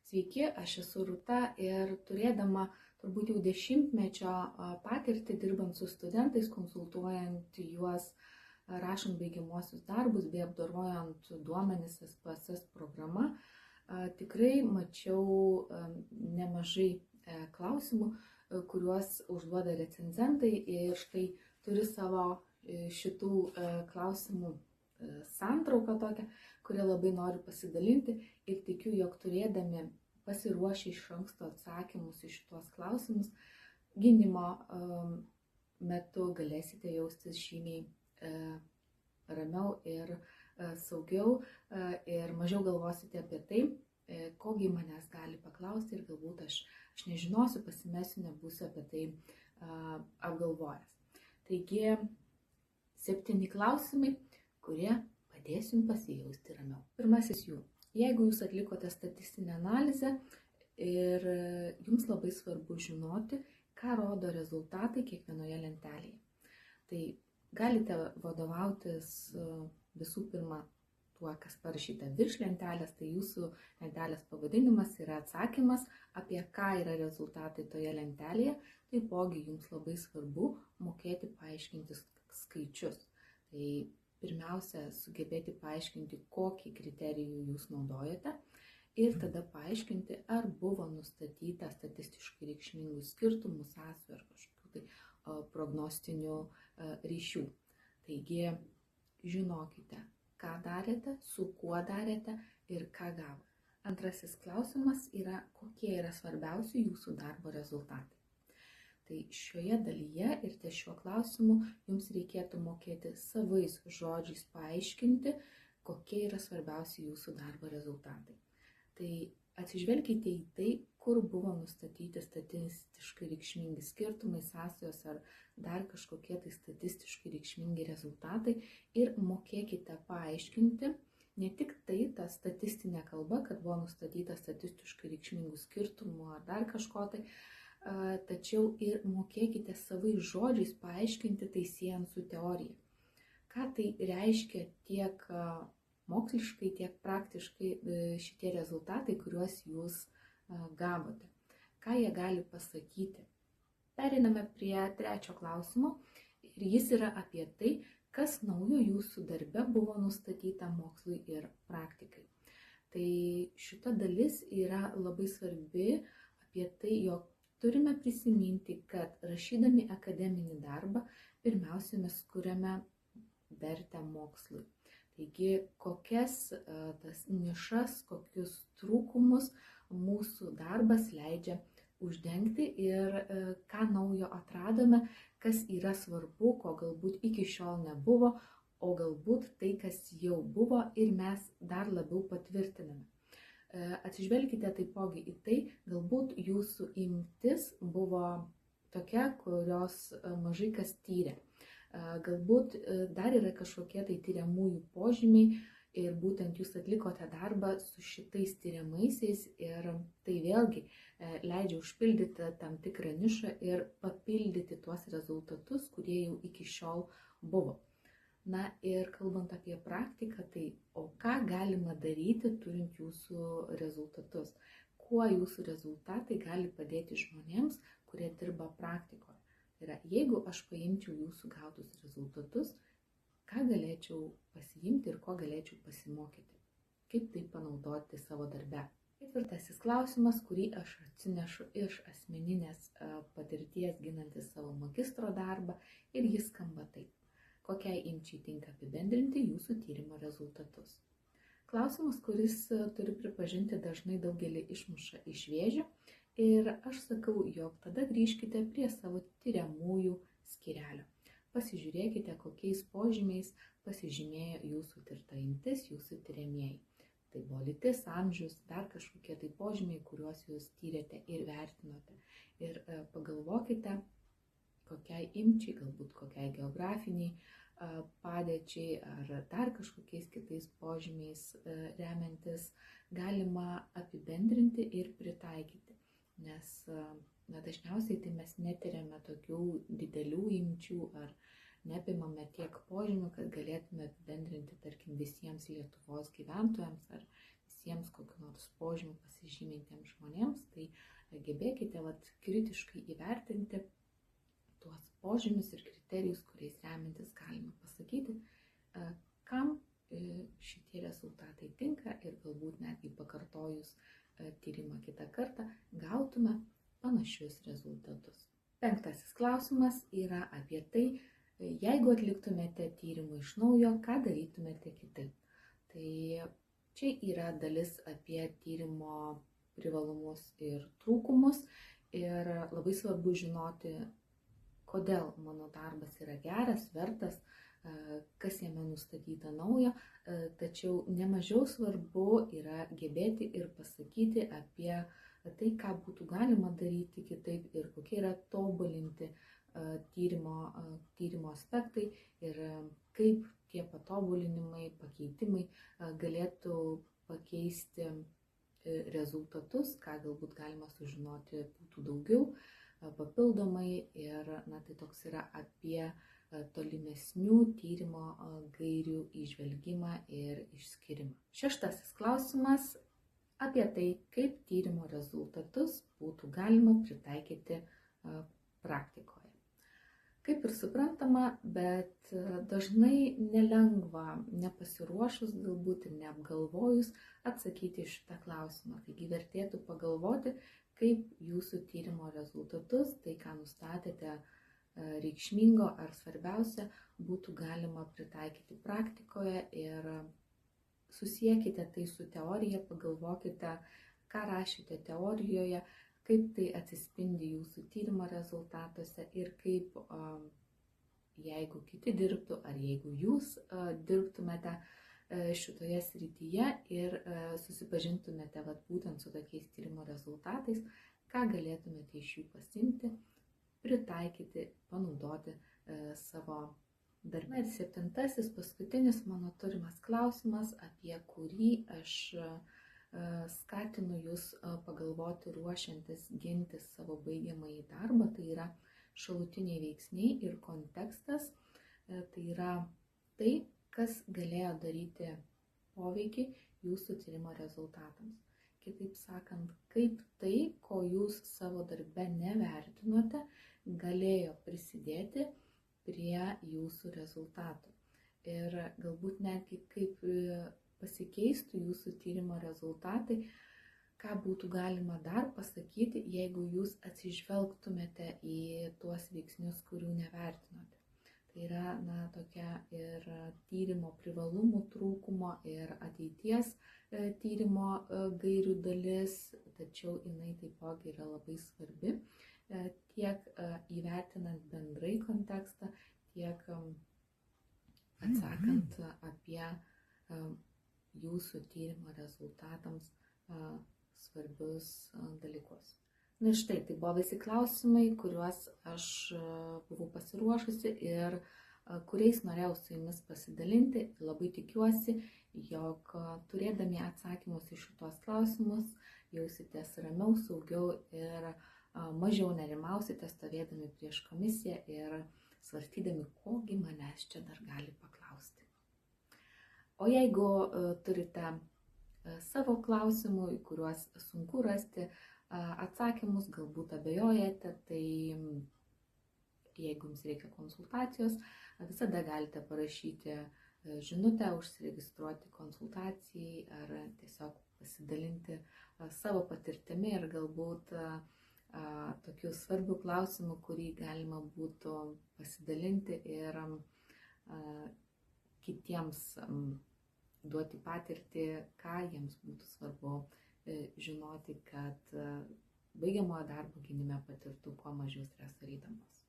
Sveiki, aš esu Rūta ir turėdama turbūt jau 10-mečio patirtį dirbant su studentais, konsultuojant juos, rašant baigiamuosius darbus bei apdorojant duomenis SPSS programa, tikrai mačiau nemažai klausimų, kuriuos užduoda recenzentai ir štai turiu savo šitų klausimų santrauką tokią, kurią labai noriu pasidalinti ir tikiu, jog turėdami pasiruošę iš anksto atsakymus į šitos klausimus, gynimo metu galėsite jaustis žymiai ramiau ir saugiau ir mažiau galvosite apie tai, kogi manęs gali paklausti ir galbūt aš nežinosiu, pasimesiu, nebūsiu apie tai apgalvojęs. Taigi, 7 klausimai, kurie padės jums pasijausti ramiau. Pirmasis jų. Jeigu jūs atlikote statistinę analizę ir jums labai svarbu žinoti, ką rodo rezultatai kiekvienoje lentelėje. Tai galite vadovautis visų pirma tuo, kas parašyta virš lentelės, tai jūsų lentelės pavadinimas yra atsakymas, apie ką yra rezultatai toje lentelėje, taipogi jums labai svarbu mokėti paaiškinti skaičius. Tai pirmiausia, sugebėti paaiškinti, kokį kriterijų jūs naudojate ir tada paaiškinti, ar buvo nustatyta statistiškai reikšmingų skirtumų, sąsajų ar kažkokių tai prognostinių ryšių. Taigi, žinokite, ką darėte, su kuo darėte ir ką gavote. Antrasis klausimas yra, kokie yra svarbiausi jūsų darbo rezultatai. Tai šioje dalyje ir ties šiuo klausimu jums reikėtų mokėti savais žodžiais paaiškinti, kokie yra svarbiausi jūsų darbo rezultatai. Tai atsižvelkite į tai, kur buvo nustatyti statistiškai reikšmingi skirtumai, sąsajos ar dar kažkokie tai statistiškai reikšmingi rezultatai ir mokėkite paaiškinti ne tik tai ta statistinė kalba, kad buvo nustatyta statistiškai reikšmingų skirtumų ar dar kažko tai, tačiau ir mokėkite savais žodžiais paaiškinti tai siejant su teorija. Ką tai reiškia tiek moksliškai, tiek praktiškai šitie rezultatai, kuriuos jūs gavote. Ką jie gali pasakyti? Pereiname prie trečio klausimo ir jis yra apie tai, kas naujo jūsų darbe buvo nustatyta mokslui ir praktikai. Tai šita dalis yra labai svarbi apie tai, jog turime prisiminti, kad rašydami akademinį darbą, pirmiausia, mes kuriame vertę mokslui. Taigi, kokias tas nišas, kokius trūkumus mūsų darbas leidžia uždengti ir ką naujo atradome, kas yra svarbu, ko galbūt iki šiol nebuvo, o galbūt tai, kas jau buvo ir mes dar labiau patvirtiname. Atsižvelkite taipogi į tai, galbūt jūsų imtis buvo tokia, kurios mažai kas tyrė. Galbūt dar yra kažkokie tai tyriamųjų požymiai ir būtent jūs atlikote darbą su šitais tyriamaisiais ir tai vėlgi leidžia užpildyti tam tikrą nišą ir papildyti tuos rezultatus, kurie jau iki šiol buvo. Na ir kalbant apie praktiką, tai o ką galima daryti turint jūsų rezultatus? Kuo jūsų rezultatai gali padėti žmonėms, kurie dirba praktikoje? Tai yra, jeigu aš paimčiau jūsų gautus rezultatus, ką galėčiau pasiimti ir ko galėčiau pasimokyti? Kaip tai panaudoti savo darbe? Ketvirtasis klausimas, kurį aš atsinešu iš asmeninės patirties ginantis savo magistro darbą ir jis skamba taip. Kokiai imčiai tinka apibendrinti jūsų tyrimo rezultatus. Klausimas, kuris turi pripažinti dažnai daugelį išmuša iš vėžių ir aš sakau, jog tada grįžkite prie savo tyriamųjų skyrelio. Pasižiūrėkite, kokiais požymiais pasižymėjo jūsų tirta imtis, jūsų tyriamieji. Tai buvo lytis, amžius, dar kažkokie tai požymiai, kuriuos jūs tyrėte ir vertinote. Ir pagalvokite, kokiai imčiai, galbūt kokiai geografiniai padėčiai ar dar kažkokiais kitais požymiais remiantis galima apibendrinti ir pritaikyti. Nes dažniausiai tai mes netiriame tokių didelių imčių ar neapimame tiek požymių, kad galėtume apibendrinti, tarkim, visiems Lietuvos gyventojams ar visiems kokiu nors požymiu pasižymintiems žmonėms, tai gebėkite kritiškai įvertinti tuos požymius ir kriterijus, kuriais remiantis galima pasakyti, kam šitie rezultatai tinka ir galbūt netgi pakartojus tyrimą kitą kartą gautume panašius rezultatus. 5. klausimas yra apie tai, jeigu atliktumėte tyrimą iš naujo, ką darytumėte kitaip. Tai čia yra dalis apie tyrimo privalumus ir trūkumus ir labai svarbu žinoti, kodėl mano darbas yra geras, vertas, kas jame nustatyta naujo, tačiau nemažiau svarbu yra gebėti ir pasakyti apie tai, ką būtų galima daryti kitaip ir kokie yra tobulinti tyrimo aspektai ir kaip tie patobulinimai, pakeitimai galėtų pakeisti rezultatus, ką galbūt galima sužinoti būtų daugiau papildomai ir tai toks yra apie tolimesnių tyrimo gairių įžvelgimą ir išskirimą. 6. klausimas apie tai, kaip tyrimo rezultatus būtų galima pritaikyti praktikoje. Kaip ir suprantama, bet dažnai nelengva, nepasiruošus galbūt ir neapgalvojus atsakyti šitą klausimą. Taigi vertėtų pagalvoti, kaip jūsų tyrimo rezultatus, tai ką nustatėte reikšmingo ar svarbiausia, būtų galima pritaikyti praktikoje ir susiekite tai su teorija, pagalvokite, ką rašėte teorijoje, kaip tai atsispindi jūsų tyrimo rezultatuose ir kaip, jeigu kiti dirbtų ar jeigu jūs dirbtumėte šitoje srityje ir susipažintumėte būtent su tokiais tyrimo rezultatais, ką galėtumėte iš jų pasimti, pritaikyti, panaudoti savo darbe. Ir 7. paskutinis mano turimas klausimas, apie kurį aš skatinu jūs pagalvoti ruošiantis ginti savo baigiamąjį darbą, tai yra šalutiniai veiksniai ir kontekstas, tai yra tai, kas galėjo daryti poveikį jūsų tyrimo rezultatams. Kitaip sakant, kaip tai, ko jūs savo darbe nevertinote, galėjo prisidėti prie jūsų rezultatų. Ir galbūt netgi kaip pasikeistų jūsų tyrimo rezultatai, ką būtų galima dar pasakyti, jeigu jūs atsižvelgtumėte į tuos veiksnius, kurių nevertinote. Tai yra tokia ir tyrimo privalumų trūkumo ir ateities tyrimo gairių dalis, tačiau jinai taipogi yra labai svarbi, tiek įvertinant bendrai kontekstą, tiek atsakant apie jūsų tyrimo rezultatams svarbius dalykus. Na štai, tai buvo visi klausimai, kuriuos aš buvau pasiruošusi ir kuriais norėjau su jumis pasidalinti. Labai tikiuosi, jog turėdami atsakymus į šitos klausimus jausitės ramiau, saugiau ir mažiau nerimausite stovėdami prieš komisiją ir svarstydami, kogi manęs čia dar gali paklausti. O jeigu turite savo klausimų, į kuriuos sunku rasti atsakymus, galbūt abejojate, tai jeigu jums reikia konsultacijos, visada galite parašyti žinutę, užsiregistruoti konsultacijai ar tiesiog pasidalinti savo patirtimi ir galbūt tokių svarbių klausimų, kurį galima būtų pasidalinti ir kitiems duoti patirtį, ką jiems būtų svarbu žinoti, kad baigiamojo darbo gynime patirtų kuo mažiau streso ir įtampos.